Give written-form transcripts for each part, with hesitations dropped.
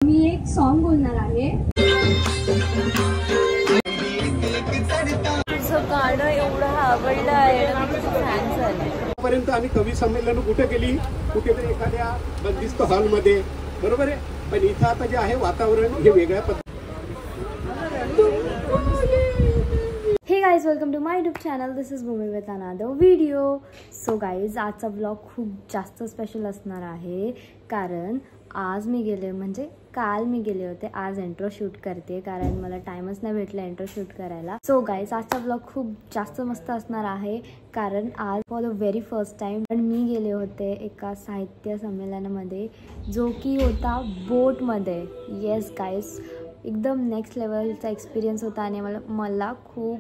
मी एक सॉन्ग बोलणार आहे. गाणं एवढं आवडलं आहे, फॅन झाले. पर्यंत आम्ही कवी संमेलन कुठे केली, कुठेतरी एखाद्या बंदिस्त हॉलमध्ये, बरोबर आहे. पण इथं आता जे आहे वातावरण हे वेगळ्या पद्धतीने. Hey guys, welcome to my YouTube channel. This is Bhumi with another video. So guys, आजचा ब्लॉग खूप जास्त स्पेशल असणार आहे, कारण आज मी गेले, म्हणजे काल मी गेले होते. आज इंट्रो शूट करते, कारण मला टाइमच नाही भेटला इंट्रो शूट करायला. सो गाइज, आजचा ब्लॉग खूप जास्त मस्त असणार आहे, कारण आज for the very first time मी गेले होते एका साहित्य संमेलनामध्ये, जो की होता बोटमध्ये. येस गाइज, एकदम नेक्स्ट लेवलचा एक्सपिरियन्स होता आणि मला खूप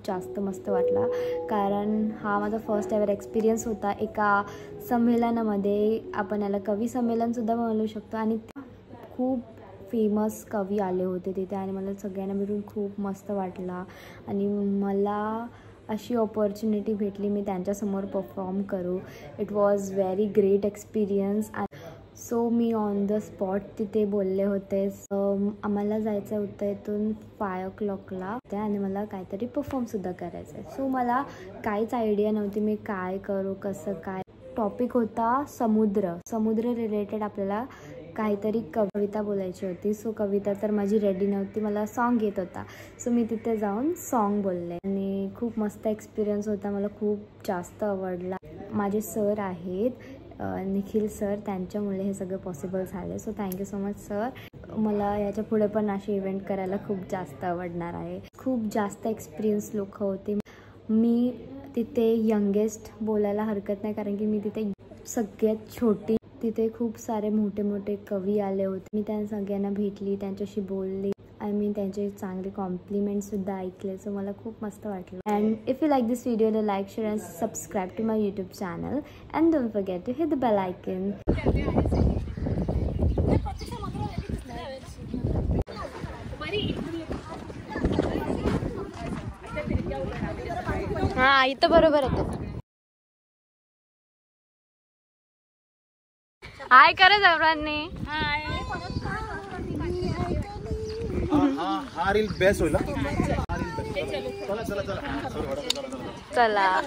जास्त मस्त वाटला, कारण हा माझा फर्स्ट एवर एक्सपिरियन्स होता एका संमेलनामध्ये. आपण याला कवी संमेलनसुद्धा म्हणू शकतो. आणि खूप फेमस कवी आले होते तिथे आणि मला सगळ्यांना भेटून खूप मस्त वाटला. आणि मला अशी ऑपॉर्च्युनिटी भेटली मी त्यांच्यासमोर परफॉर्म करू. It was very great experience. So me on the spot तिथे बोलले होते. आम्हाला जायचं होतं इथून 5 o'clockला आणि मला काहीतरी परफॉर्मसुद्धा करायचं आहे. सो मला काहीच आयडिया नव्हती मी काय करू, कसं काय. टॉपिक होता समुद्र रिलेटेड आपल्याला काहीतरी कविता बोलायची होती. सो कविता तर माझी रेडी नव्हती, मला सॉन्ग येत होता. सो मी तिथे जाऊन सॉन्ग बोलले आणि खूप मस्त एक्सपिरियन्स होता. मला खूप जास्त आवडला. माझे सर आहेत निखिल सर, त्यांच्यामुळे हे सगळं पॉसिबल झाले. So thank you so much sir. मला याच्या पुढे पण असे इव्हेंट करायला खूप जास्त आवडणार आहे. खूप जास्त एक्सपिरियन्स लोक होते. मी तिथे यंगेस्ट बोलायला हरकत नाही, कारण की मी तिथे सगळ्यात छोटी. तिथे खूप सारे मोठे कवी आले होते. मी त्या सगळ्यांना भेटली, त्यांच्याशी बोलली. त्यांचे चांगले कॉम्प्लिमेंट्ससुद्धा ऐकले. सो मला खूप मस्त वाटलं. And if you like this video, like, share and subscribe to my YouTube channel. And don't forget to hit the bell icon. हा, इथं बरोबर होतं. हाय करा सर्वांनी. हा रील बेस्ट होईल. चला,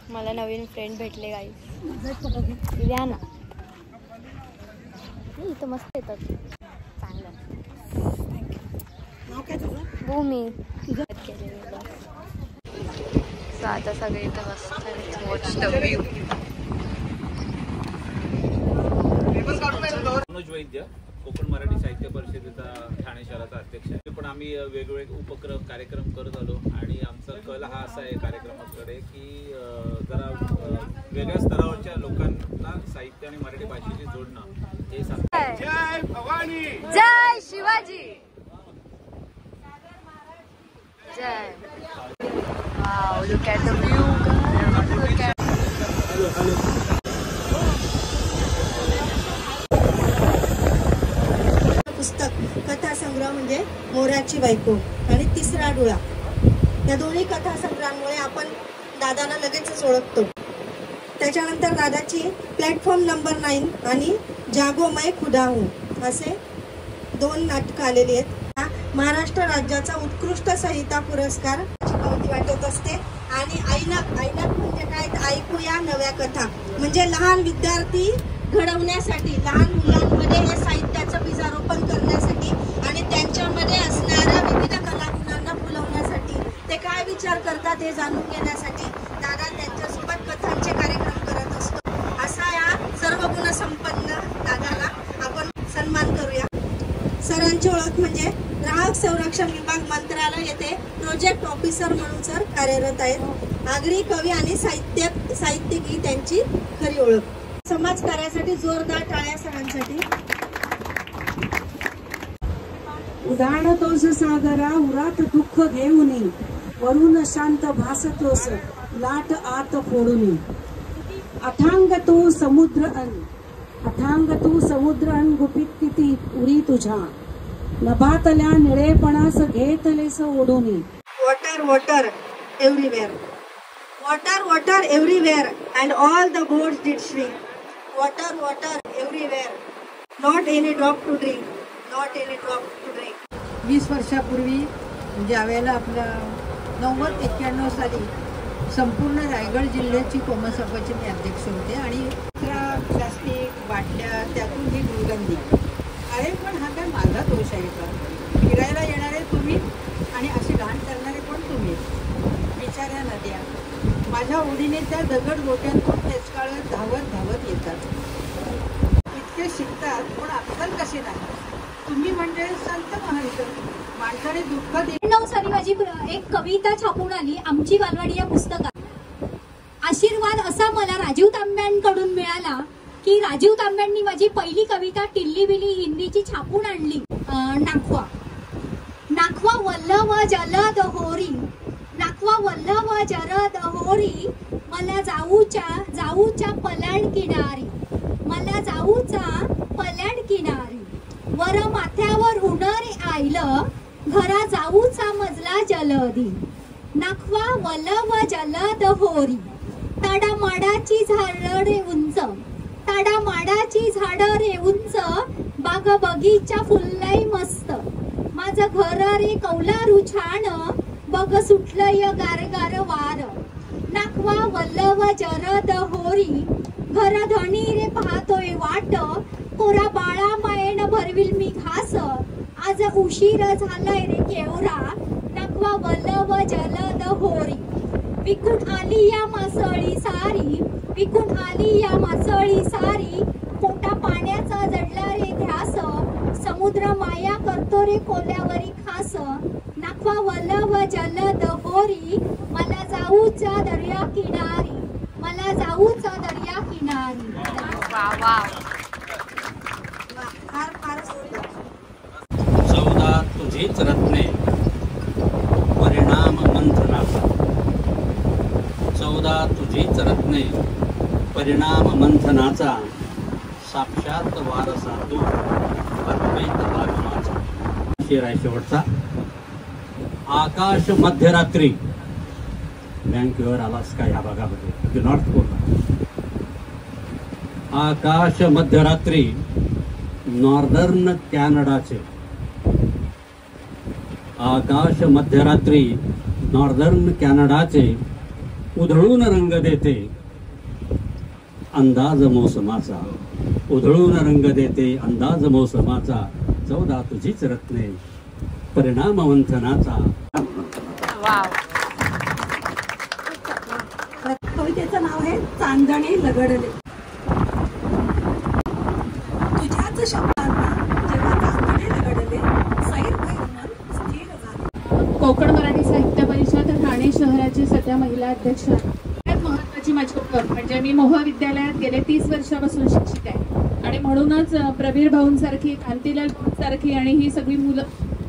मला नवीन फ्रेंड भेटले गाईस. द्या ना, इथं मस्त येतात. चांगलं. भूमी. आता सगळे इथं मस्त वॉच द व्ह्यू. मनोज वैद्य, कोकण मराठी साहित्य परिषदेचा ठाणे शहराचा अध्यक्ष आहे. पण आम्ही वेगवेगळे कार्यक्रम करत आलो आणि आमचा कल हा असा आहे कार्यक्रमाकडे की जरा वेगळ्या स्तरावरच्या लोकांना साहित्य आणि मराठी भाषेशी जोडणं हे सांगतो. जय भवानी, जय शिवाजी, जय. Wow, look at the view. पुस्तक कथासंग्रह म्हणजे मोराची बायको आणि तिसरा डोळा, या दोन्ही कथासंग्रहांमुळे आपण दादाला लगेचच ओळखतो. त्याच्यानंतर दादाची प्लॅटफॉर्म नंबर 9 आणि जागो मैं खुदा हूँ असे 2 नाटकं आलेली आहेत. महाराष्ट्र राज्याचा उत्कृष्ट संहिता पुरस्कार कविता वाटत असते. आणि ऐनक म्हणजे काय, ऐकूया नव्या कथा. म्हणजे लहान विद्यार्थी घडवण्यासाठी, लहान मुलांमध्ये हे साहित्याचं बीजारोपण करण्यासाठी आणि त्यांच्यामध्ये असणाऱ्या विविध कलागुणांना फुलवण्यासाठी, ते काय विचार करतात हे जाणून घेण्यासाठी दादा त्यांच्यासोबत कथांचे कार्यक्रम करत असतो. असा या सर्व गुणसंपन्न दादाला आपण सन्मान करूया. सरांची ओळख म्हणजे ग्राहक संरक्षण विभाग मंत्रालय येथे प्रोजेक्ट ऑफिसर म्हणून सर कार्यरत आहेत. आगरी कवी आणि साहित्यिक ही त्यांची खरी ओळख. समाज कार्यासाठी जोरदार टाळ्या सरांसाठी. उदाहरण तोस सागरा उरात दुःख घेऊनी, वरून शांत भासतोस लाट आत फोडूनी. अथांग तू समुद्र अन गुपित किती उरी तुझ्या, नभातल्या निळेपणास घेतलेस ओढूनी. Water everywhere, water everywhere and all the boards did shrink. Water water everywhere, not any drop to drink, not any drop to drink. 20 वर्षापूर्वी ज्यावेळेला आपलं 90-91 साली संपूर्ण रायगड जिल्ह्याची कोमसभाची मी अध्यक्ष होते आणि प्लास्टिक बाटल्या त्यातून ही दुर्गंधी. अरे पण हा काय माझा दोष आहे का? फिरायला येणारे तुम्ही आणि असे घाण करणारे पण तुम्ही. बिचाऱ्या नद्या माझ्या ओढीने त्या दगड गोट्यांतून तेचकाळत धावत धावत येतात. इतके शिकतात पण अक्कल कशी नाही. तुम्ही म्हणजे संत महंत माणसाने दुःख 99 साली माझी एक कविता छापून आली आमची बालवाडी या पुस्तकात. आशीर्वाद असा मला राजीव तांब्यांकडून मिळाला की राजीव तांब्यांनी माझी पहिली कविता टिल्ली बिली हिंदीची छापून आणली. नाखवा नाखवा वल्लव जलद होरी, नाखवा वल्लव जलद होरी, मला जाऊच्या पलाड किनारी, मला जाऊचा पलाड किनारी, वर माथ्यावर उडरे आयलं, घरा जाऊचा मजला जलदी. नाखवा वल्लव जलद होरी, ताडा माडाची झाडे उंच, ताडा माडाची झाड रे उंच, बाग बगीचा फुललय मस्त, माझं घर रे कौलारू छान, बग सुटलय गारगार वार. नाखवा वल्लव जरद होरी, घर धणी रे पाहतोय वाट, कोरा बाळा मायेन भरविल मी घास, आज उशीर झालाय रे केवरा. नाखवा वल्लव जलद होरी, विकून आली या मासळी सारी, विकून आली या मासळी सारी, पोटा पाण्याचा जडला रे ध्यास, समुद्र माया करतो रे कोल्यावरी खास. नाखवा वल्लव जलद होरी, मला जाऊचा दर्या किनारी, मला जाऊचा दर्या किनारी. चौदा तुझीच रत्ने परिणाम मंथनाचा, चौदा तुझीच रत्ने परिणाम मंथनाचा, साक्षात वारसा तू अद्वैत आगमाचा. शेर आहे शेवटचा. आकाश मध्यरात्री, बँकेवर आलास का या भागामध्ये नॉर्थ पोलला. आकाश मध्यरात्री नॉर्दर्न कॅनडाचे, आकाश मध्यरात्री नॉर्दर्न कॅनडाचे, उधळून रंग देते अंदाज मोसमाचा, उधळून रंग देते अंदाज मोसमाचा, चौदा तुझीच रत्ने परिणाम मंथनाचा. कवितेचं नाव आहे चांदणे लगडले. तुझ्याच शब्दांना जेव्हा चांदणे लगडले, सैर भैर मन स्थिर झाले. कोकण मराठी साहित्य परिषद ठाणे शहराची सध्या महिला अध्यक्ष आहे. सगळ्यात महत्त्वाची माझी ओळख म्हणजे मी मोह विद्यालयात गेले 30 वर्षापासून शिक्षित आहे आणि म्हणूनच प्रवीर भाऊंसारखी, कांतीलाल सारखी आणि ही सगळी मुलं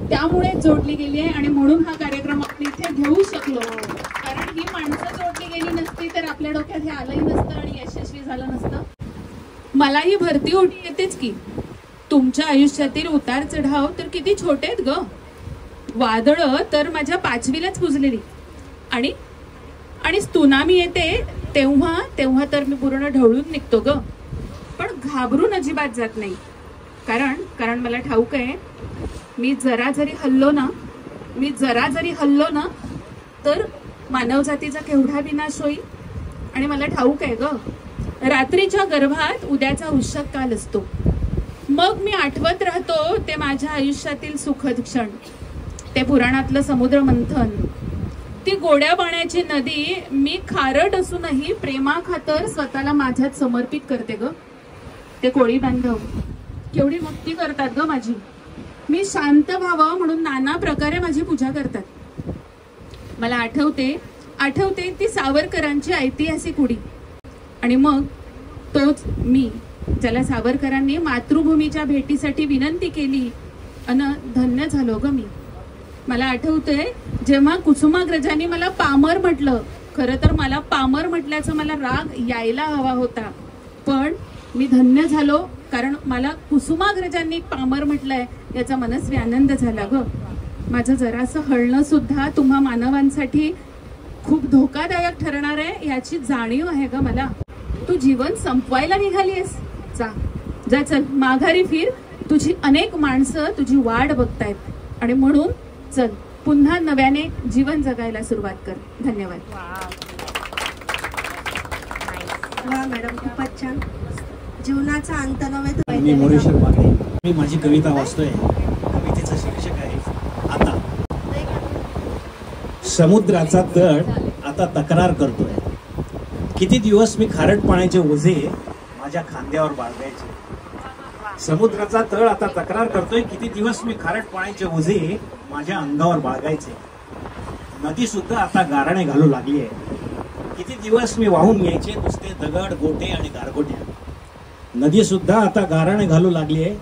त्यामुळे जोडली गेली आहे आणि म्हणून हा कार्यक्रम आपण इथे घेऊ शकलो. कारण ही माणसं जोडली गेली नसती तर आपल्या डोक्यात हे आलंही नसतं आणि यशस्वी झालं नसतं. मलाही भरती ओढी येतेच की. तुमच्या आयुष्यातील उतार चढाव तर किती छोटे आहेत ग. वादळं तर माझ्या 5वीलाच पुजलेली आणि आणि त्सुनामी येते तेव्हा तर मी पूर्ण ढवळून निघतो ग. पण घाबरून अजिबात जात नाही. कारण मला ठाऊक आहे मी जरा जरी हल्लो ना तर मानवजातीचा केवढा विनाश होईल. आणि मला ठाऊक आहे ग रात्रीच्या गर्भात उद्याचा उषक काल असतो. मग मी आठवत राहतो ते माझ्या आयुष्यातील सुखद क्षण, ते पुराणातलं समुद्र मंथन, ती गोड्या पाण्याची नदी मी खारट असूनही प्रेमाखातर स्वतःला माझ्यात समर्पित करते ग. ते कोळी बांधव केवढी भक्ती करतात ग माझी. मी शांत व्हावं म्हणून नाना प्रकारे माझी पूजा करतात. मला आठवते ती सावरकरांची ऐतिहासिक उडी आणि मग तोच मी ज्याला सावरकरांनी मातृभूमीच्या भेटीसाठी विनंती केली अन धन्य झालो ग मी. मला आठवतंय जेव्हा कुसुमाग्रजांनी मला पामर म्हटलं. खरं तर मला पामर म्हटल्याचा मला राग यायला हवा होता, पण मी धन्य झालो कारण मला कुसुमाग्रजांनी पामर म्हटलंय याचा मनस्वी आनंद झाला ग. माझं जरासं हळणं सुद्धा तुम्हा मानवांसाठी खूप धोकादायक ठरणार आहे याची जाणीव आहे ग मला. तू जीवन संपवायला निघालीस? जा जा, चल माघारी फिर. तुझी अनेक माणसं तुझी वाट बघतायत आणि म्हणून चल पुन्हा नव्याने जीवन जगायला सुरुवात कर. धन्यवाद. वा मॅडम, खूपच छान. जीवनाचा अंत नव्हे. मी मोरेश्वर बागडे. मी माझी कविता वाचतोय. कवितेचं शीर्षक आहे आता. समुद्राचा तळ आता तक्रार करतोय. किती दिवस मी खारट पाण्याचे ओझे माझ्या खांद्यावर बाळगायचे. समुद्राचा तळ आता तक्रार करतोय. किती दिवस मी खारट पाण्याचे ओझे माझ्या अंगावर बाळगायचे. नदी सुद्धा आता गाराणे घालू लागली आहे. किती दिवस मी वाहून यायचे नुसते दगड गोटे आणि गारगोट्या. नदी सुद्धा आता गाराणे घालू लागली आहे.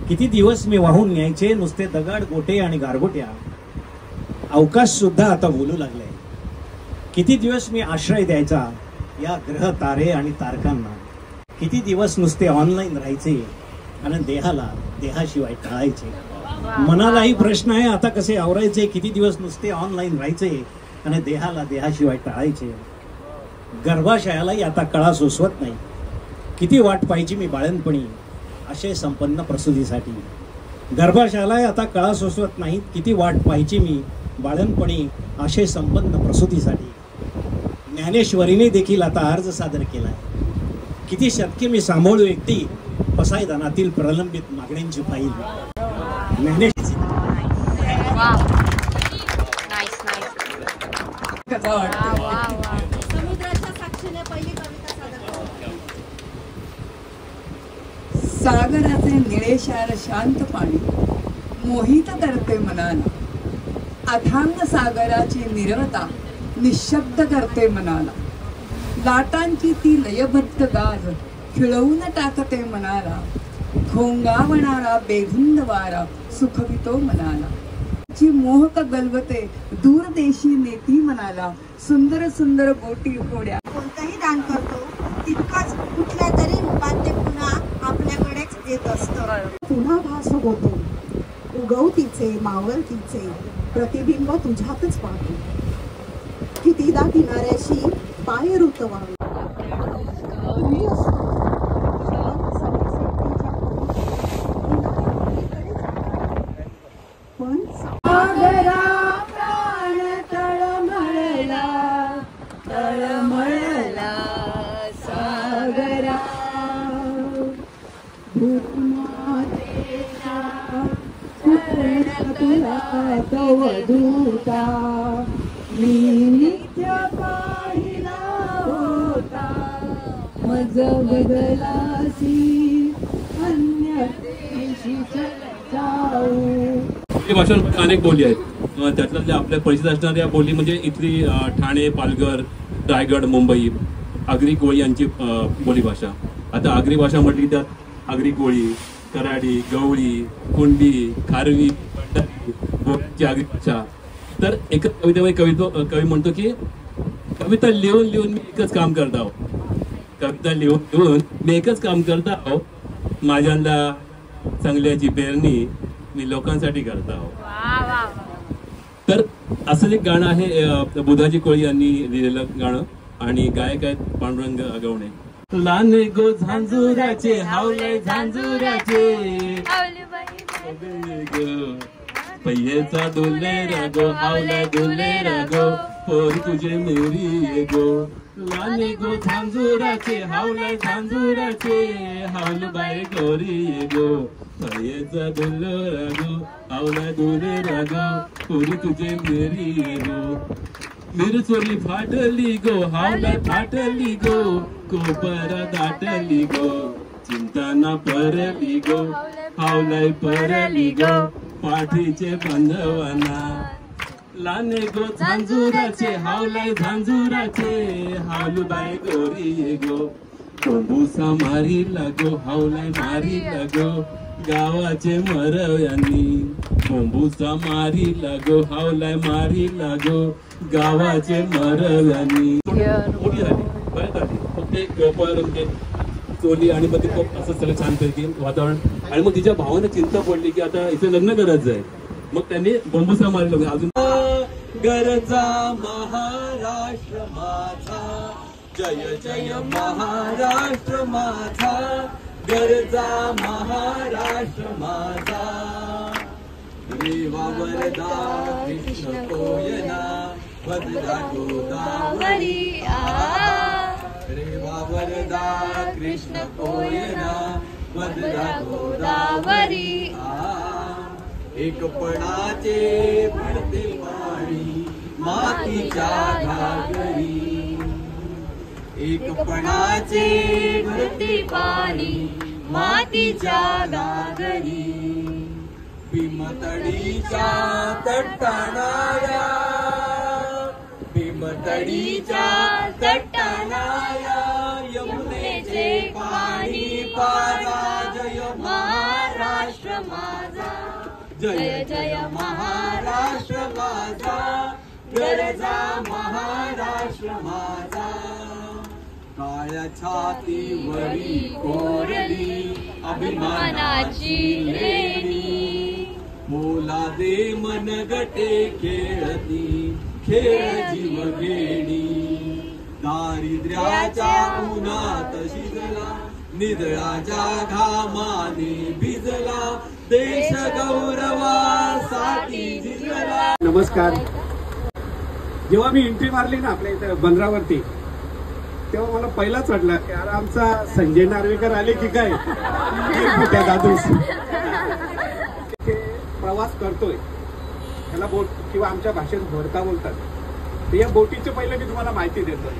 किती दिवस मी वाहून यायचे नुसते दगड गोटे आणि गारगोट्या. अवकाश सुद्धा आता बोलू लागलाय. किती दिवस मी आश्रय द्यायचा या ग्रह तारे आणि तारकांना. किती दिवस नुसते ऑनलाईन राहायचे आणि देहाला देहाशिवाय टाळायचे. मनालाही प्रश्न आहे आता कसे आवरायचे. किती दिवस नुसते ऑनलाईन राहायचे आणि देहाला देहाशिवाय टाळायचे. गर्भाशयालाही आता कळा सोसवत नाही. किती वाट पाहिजे मी बाळणपणी आशय संपन्न प्रसूतीसाठी. गर्भाशयालाही आता कळा सोसवत नाही. किती वाट पाहिजे मी बाळणपणी आशय संपन्न प्रसूतीसाठी. ज्ञानेश्वरीने देखील आता अर्ज सादर केलाय. किती शतके मी सांभाळू एकटी पसायदानातील प्रलंबित मागण्यांची फाईल. समुद्राच्या साक्षीने पहिली कविता सादर करतो. सागराचे निळेशार शांत पाणी मोहित करते मनाला. अथांग सागराची निरवता निशब्द करते मनाला. लाटांची ती लयबद्ध गाज खिळवून टाकते मनाला. घोंगावणारा बेधुंद वारा सुखवितो मनाला. ची मोहक गलवते दूरदेशी नेती मनाला. सुंदर सुंदर गोटी होड्या. कोणतंही दान करतो तितकाच कुठल्या तरी रूपात ते पुन्हा आपल्याकडेच येत असतं. पुन्हा भास होतो उगवतीचे मावळतीचे प्रतिबिंब तुझ्यातच पाहतो. कितीदा किनाऱ्याशी पाय रुतवावे. पण सागरा प्राण तळमळला तळमळला सागरा. भूमातेच्या अवधूता मी नित्य पाहिला होता. मज बदलासी अन्य देशी जाऊ. भाषा अनेक बोली आहेत. त्यातल्या आपल्या परिचित असणाऱ्या बोली म्हणजे इथली ठाणे, पालघर, रायगड, मुंबई, आगरी कोळी यांची बोली भाषा. आता आगरी भाषा म्हटली त्यात आगरी कोळी, कराडी, गवळी, कुंडी, खारवी, आगरी भाषा. तर एकच कवितेमध्ये कवी म्हणतो की कविता लिहून लिहून मी एकच काम करत आहो. कविता लिहून लिहून मी एकच काम करत आहो. माझ्यांना चांगल्याची पेरणी मी लोकांसाठी करत आहो. तर असं एक गाणं आहे बुधाजी कोळी यांनी लिहिलेलं गाणं आणि गायक आहेत पांडुरंग अगवणे. लाने गो झांजुराचे हावले झांजुराचे पैयेचा दुलेरा गो हावला दुलेरा गो पोरी तुझे मेरी गो. लाने गो झांजुराचे हावला झांजुराचे हावल बाय गोरी गो. पैयेचा दुलेरा गो हावला दुलेरा गो पोरी तुझे मेरी गो. मिरचोली फाटली गो हावला फाटली गो कोपरा दाटली गो. चिंता ना परली गो हावलाय परली गो पाठीचे बांधवाना. लाने गो झांजुराचे हावलाय झांजुराचे हावलू बाय गोरी गो. कोंबूसा मारी लागो हावलाय मारी लागो गावाचे मरव्यांनी. कोंबूसा मारी लागो हावलाय मारी लागो गावाचे मरव्यांनी. मोठी झाली बरं झाली फक्त एक गोपाळ चोली आणि मग ते खूप असं सगळं छान पैकी वातावरण. आणि मग तिच्या भावाने चिंता पडली की आता इथे लग्न करायचं आहे. मग त्यांनी बंबूसा मारला. अजून गरजा महाराष्ट्र माझा जय जय महाराष्ट्र माझा, गरजा महाराष्ट्र माझा. रेवा वरदा कृष्ण कोयना, भद्रा गोदावरी रेवा वरदा कृष्ण कोयना, भद्रा गोदावरी एकपणाचे पडते पाणी मातीच्या घागरी. एकपणाचे भरते पाणी मातीच्या घागरी. भीमतडीच्या तटाणाया, भीमतडीच्या तटाणाया, यमुनेचे पाणी पाजा. जय महाराष्ट्र माझा, जय जय महाराष्ट्र माझा, गरजा महाराष्ट्र माझा. काळ्या छातीवरी कोरली अभिमानाची लेणी, मोला दे मनगटे खेळती खेळ जीव घेणी. दारिद्र्याच्या उन्हात शिजला, निधळाच्या घामाने भिजला, देश गौरवासाठी झिजला. नमस्कार. जेव्हा मी एंट्री मारली ना आपल्या इथे बंदरावरती, तेव्हा मला पहिलाच वाटलं की अरे आमचा संजय नार्वेकर आले की काय त्या दादूस प्रवास करतोय. त्याला बोट किंवा आमच्या भाषेत भोरका बोलतात. तर या बोटीची पहिले मी तुम्हाला माहिती देतोय.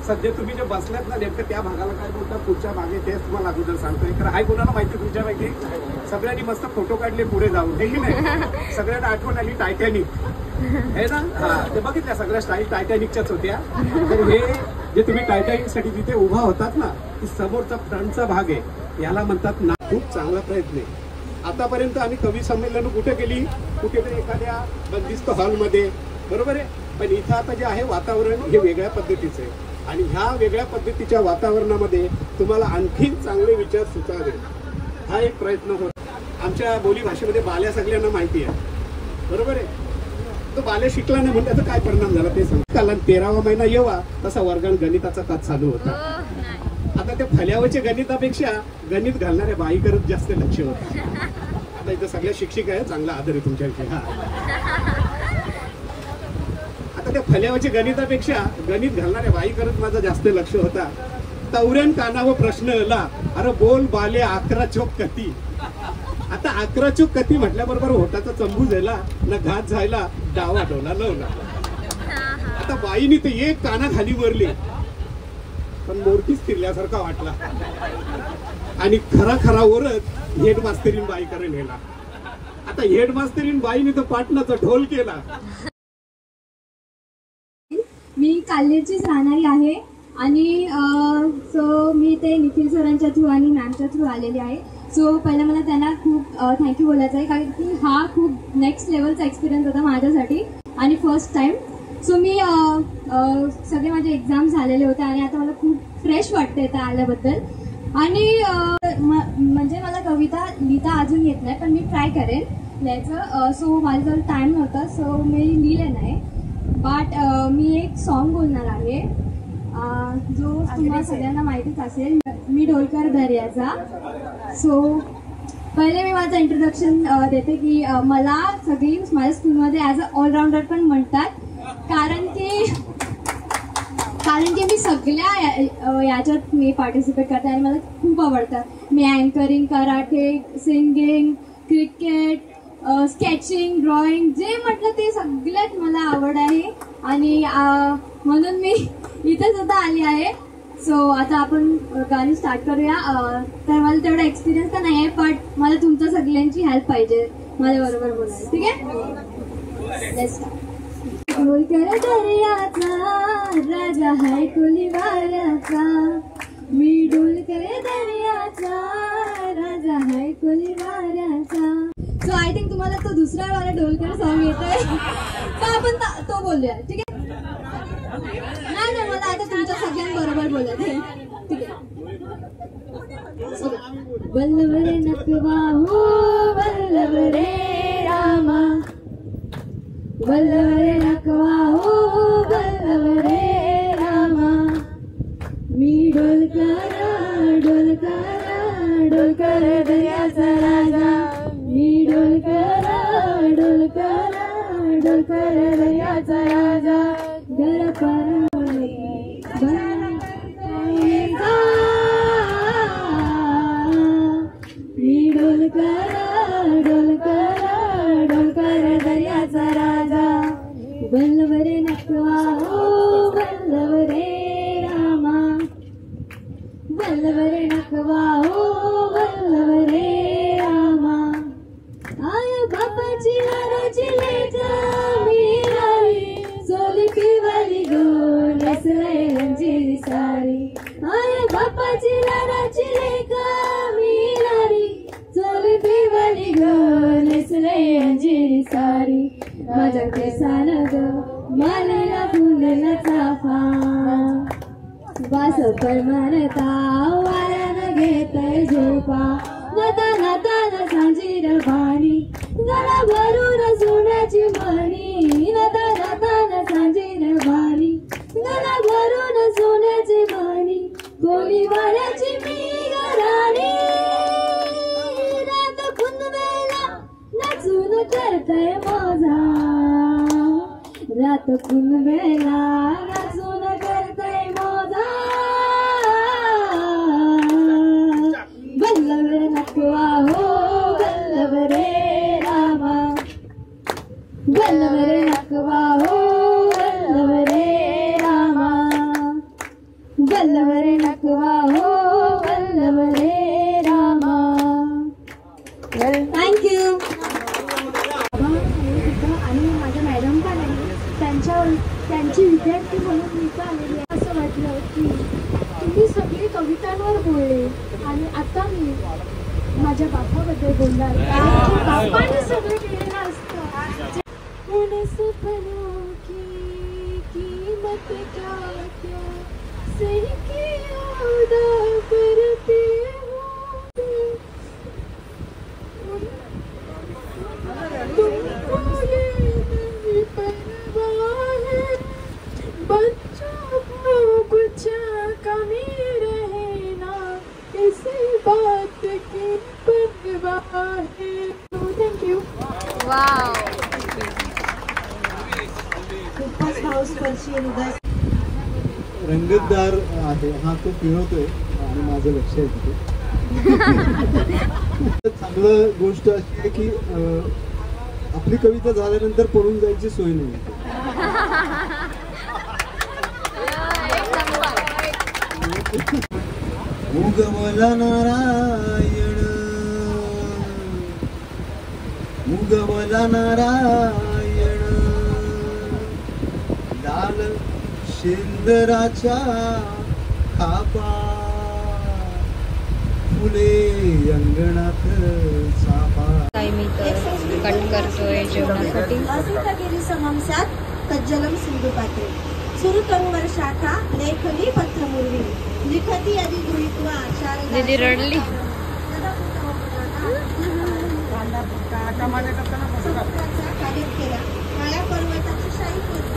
सध्या तुम्ही जे बसल्यात ना नेमकं त्या भागाला काय बोलतात, पुढच्या भागे तेच तुम्हाला अगोदर सांगतोय. तर हाय कोणाला माहिती तुमच्यापैकी? सगळ्यांनी मस्त फोटो काढले पुढे जाऊन, हे की नाही? सगळ्यांना आठवण आली टायटॅनिक आहे ना. हा, ते बघितल्या सगळ्या स्टाईल टायटॅनिकच्याच होत्या. तर हे जे तुम्ही टायटॅनिक साठी तिथे उभा होतात ना, की समोरचा फ्रंटचा भाग आहे, याला म्हणतात ना. खूप चांगला प्रयत्न आहे. आतापर्यंत आम्ही कवी संमेलन कुठे केली? कुठेतरी एखाद्या बंदिस्त हॉलमध्ये, बरोबर आहे. पण इथं आता जे आहे वातावरण हे वेगळ्या पद्धतीचं आहे. आणि ह्या वेगळ्या पद्धतीच्या वातावरणामध्ये तुम्हाला आणखीन चांगले विचार सुचावे, हा एक प्रयत्न होतो. आमच्या बोली भाषेमध्ये बाल्या सगळ्यांना माहिती आहे, बरोबर आहे. तो बाल्या शिकला नाही म्हणजे त्याचा काय परिणाम झाला ते सांगताल. 13वा महिना येवा तसा वर्गात गणिताचा तास चालू होता. आता त्या फल्यावरच्या गणितापेक्षा गणित घालणाऱ्या बाईकडे जास्त लक्ष होतं. आता इथं सगळ्या शिक्षिका आहे, चांगला आदर आहे तुमच्याविषयी. हा, आता त्या फल्यावरच्या गणितापेक्षा गणित घालणाऱ्या बाईकडे माझं जास्त लक्ष होता. तवऱ्यान कानावर प्रश्न आला, अरे बोल बाले 11 चोक कती. आता 11 चोक कती म्हटल्याबरोबर होटाचा चंबू झाला ना, घात झाला, डावा डोला लावला. आता बाईनी तर एक काना खाली वरली, पण मोरकीच फिरल्यासारखा वाटला. आणि खरा खरा ओरत हेडमास्टरीन बाईकडे नेला. आता हेडमास्टरीन बाईने तर पाटणाचा ढोल केला. मी काल्हेरचीच राहणारी आहे आणि सो मी ते निखिल सरांच्या थ्रू आणि मॅमच्या थ्रू आलेली आहे. सो पहिलं मला त्यांना खूप थँक्यू बोलायचं आहे, कारण की हा खूप नेक्स्ट लेवलचा एक्सपिरियन्स होता माझ्यासाठी आणि फर्स्ट टाइम. सो मी सगळे माझे एक्झाम झालेले होते आणि आता मला खूप फ्रेश वाटते इथं आल्याबद्दल. आणि म्हणजे मला कविता लिहिता अजून येत नाही, पण मी ट्राय करेन लिहायचं. सो माझ्याजवळ टाईम नव्हता, सो मी लिहिलं नाही. बट मी एक सॉन्ग बोलणार आहे जो तुम्हाला सगळ्यांना माहितीच असेल, मी ढोलकर दर्याचा. सो पहिले मी माझं इंट्रोडक्शन देते की मला सगळी माझ्या स्कूलमध्ये ॲज अ ऑलराऊंडर पण म्हणतात, कारण की मी सगळ्या याच्यात मी पार्टिसिपेट करते आणि मला खूप आवडतं. मी anchoring, karate, singing, cricket, sketching, drawing, जे म्हटलं ते सगळ्यात मला आवड आहे आणि म्हणून मी इथे सुद्धा आली आहे. सो आता आपण गाणी स्टार्ट करूया. तर मला तेवढा एक्सपिरियन्स तर नाही आहे, पण मला तुमच्या सगळ्यांची हेल्प पाहिजे माझ्याबरोबर बोलायला. ठीक आहे, लेट्स स्टार्ट. ढोलकर दर्याचा राजा है कुली वाऱ्याचा, मी ढोलकर दर्याचा राजा है कुली वाऱ्याचा. सो आय थिंक तुम्हाला तो दुसरा वाला ढोलकर सॉन्ग येतोय, तर आपण तो बोलूया. ठीक आहे, नाही मला आता तुमच्या सगळ्यांबरोबर बोलायचं. ठीक आहे. वल्लभ रे नकवा हो वल्लभ रे रामा, वल्लभ रे नकवा हो वल्लभ रे रामा, दर्याचा राजा मी डोलकर डोलकर डोलकर दर्याचा राजा घर परवणे मी डोलकर डोलकर डोलकर दर्याचा राजा वल्लवरे नकवा हो वल्लवरे रामा वल्लवरे नकवा हो वल्लवरे रामा आय बापाची हाराची लेका मिरारी सोलकी वाली गो नेसले अंजीरी सारी आय बापाची हाराची लेका मिरारी सोलकी वाली गो नेसले अंजीरी सारी माझ्या केसान ग मालेला फुलेला चाफा वास परमानता वाऱ्यानं घेतय झोपा नाता नाताना सांजीर भाणी गळा भरून सोन्याची मणी नाता नाताना सांजीर भाणी गळा भरून सोन्याची मणी कोणी वाऱ्याची मी राणी रात कुंदवेला नाचून करतय मोजा रात कुंदवेला नाचून करतय मोजा वल्लभरे नकवा हो वल्लभरे रामा वल्लभरे नकवा हो वल्लभरे रामा वल्लभरे नकवा हो वल्लभरे रामा थँक्यू. आणि माझ्या मॅडम पण आहे त्यांची विद्यार्थी म्हणून मी पण आलेली आहे. असं वाटलं की तुम्ही सगळे कवितांवर बोलले आणि आता मी माझ्या बापाबद्दल बोलणार. बापाने सगळं केलेलं असतं. उन सपनों की कीमत क्या क्या सही की अदा करते हो तुमको ये नहीं परवाह है बच्चों को कुछ कमी रहे ना इसी बात की परवाह है. Thank you. वाव. खूपच भावस्पर्शी हृदय. रंगतदार आहे हा तो पिळवतोय आणि माझं लक्ष आहे तिथे. चांगलं गोष्ट अशी आहे की आपली कविता झाल्यानंतर पळून जायची सोय नाही. उगवला नारायण उगवला नारायण लाल शेंदराच्या खापा फुले अंगणात चाफा. मी तर कट करतोय जेवणासाठी. असितगिरी समंशात तज्जलम सिंधू पात्रे सुरतरुवर शाखा लेखनी पत्रमुर्वी लिखती आधी गृहीत्वा शारदा. दीदी रडली. कार्य केला काळ्या पर्वताची शाही केली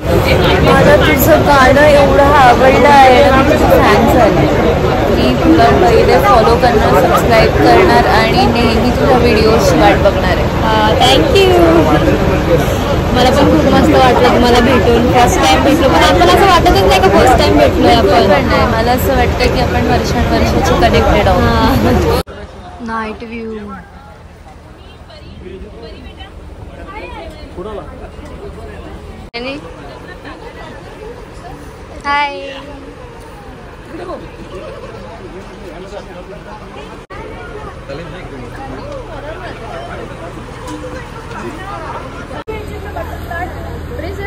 आणि मला तुझं गाणं एवढं आवडलं आहे ना, मी तुझं फॅन झाले. मी तुला पहिले फॉलो करणार, सबस्क्राईब करणार आणि नेहमी तुझ्या व्हिडिओची वाट बघणार आहे. थँक्यू. मला पण खूप मस्त वाटलं तुम्हाला भेटून. फर्स्ट टाइम भेटलो पण आपण असं वाटतच नाही का फर्स्ट टाइम भेटलोय आपण. पण नाही, मला असं वाटतं की आपण वर्षानुवर्षाची कनेक्टेड आहोत. Night view. हाय.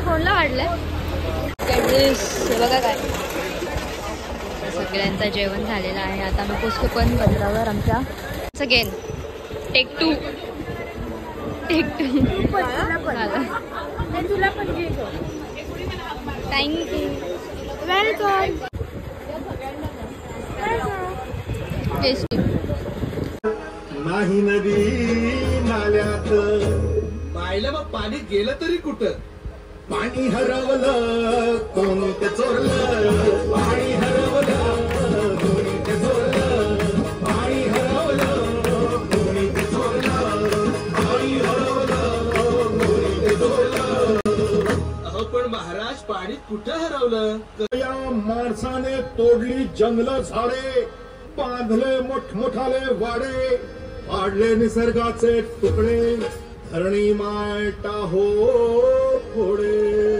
फोनला वाढलंय बघा काय. सगळ्यांचं जेवण झालेलं आहे. आता आम्ही पोचतो पण बदलावर आमच्या. Again take two. तुला पण थँक्यू. वेलकम. नाही नदी नाल्यात पाहिलं मग पाणी गेलं तरी कुठं पाणी हरवलं कोणी ते चोरलं पाणी हरवलं कोणी ते चोरलं पाणी हरवलं कोणी ते चोरलं पाणी हरवलं कोणी ते चोरलं. अहो पण महाराज पाणी कुठं हरवलं या माणसाने तोडली जंगल झाडे बांधले मोठमोठाले वाडे पाडले निसर्गाचे तुकडे धरणी मायटा हो थोडे